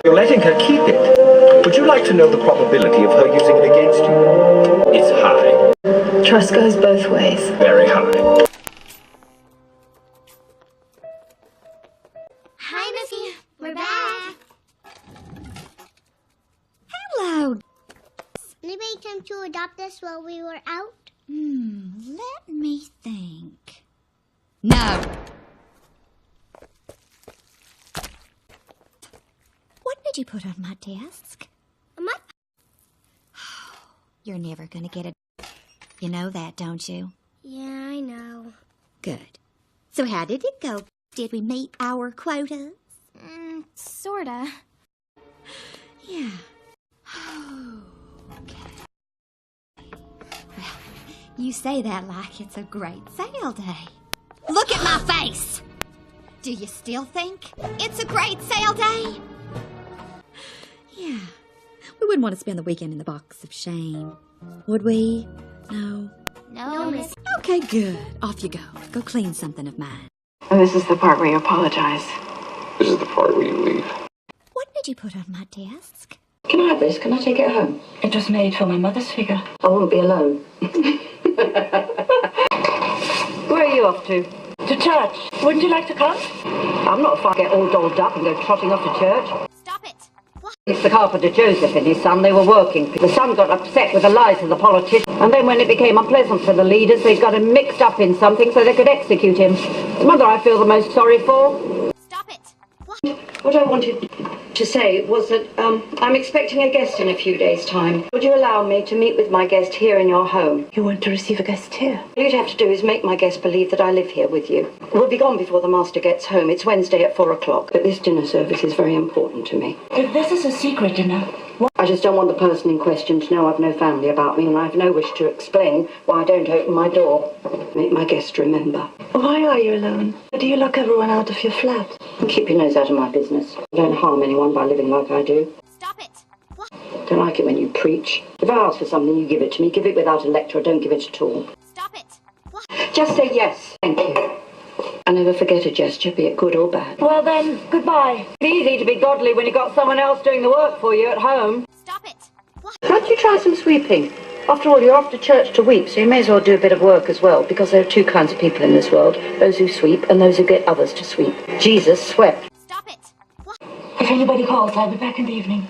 You're letting her keep it. Would you like to know the probability of her using it against you? It's high. Trust goes both ways. Very high. Hi, Missy. We're back. Hello. Anybody come to adopt us while we were out? Let me think. No. What did you put on my desk? You're never gonna get it. You know that, don't you? Yeah, I know. Good. So how did it go? Did we meet our quotas? Sorta. Yeah. Okay. Well, you say that like it's a great sale day. Look at my face! Do you still think it's a great sale day? Yeah. We wouldn't want to spend the weekend in the box of shame, would we? No? No, Miss. Okay, good. Off you go. Go clean something of mine. And this is the part where you apologize. This is the part where you leave. What did you put on my desk? Can I have this? Can I take it home? It was made for my mother's figure. I won't be alone. Where are you off to? To church. Wouldn't you like to come? I'm not far get all dolled up and go trotting off to church. Stop it. It's the carpenter Joseph and his son. They were working. The son got upset with the lies of the politicians. And then when it became unpleasant for the leaders, they got him mixed up in something so they could execute him. The mother I feel the most sorry for. Stop it. What I wanted to say was that I'm expecting a guest in a few days' time. Would you allow me to meet with my guest here in your home? You want to receive a guest here? All you'd have to do is make my guest believe that I live here with you. We'll be gone before the master gets home. It's Wednesday at 4 o'clock. But this dinner service is very important to me. This is a secret dinner. I just don't want the person in question to know I've no family about me, and I have no wish to explain why I don't open my door. Make my guest remember. Why are you alone? Do you lock everyone out of your flat? Keep your nose out of my business. Don't harm anyone by living like I do. Stop it. Don't like it when you preach. If I ask for something, you give it to me. Give it without a lecture or don't give it at all. Stop it. Just say yes. Thank you. I never forget a gesture, be it good or bad. Well then, goodbye. It's easy to be godly when you've got someone else doing the work for you at home. Stop it. Why don't you try some sweeping? After all, you're off to church to weep, so you may as well do a bit of work as well, because there are two kinds of people in this world, those who sweep and those who get others to sweep. Jesus swept. Stop it. If anybody calls, I'll be back in the evening.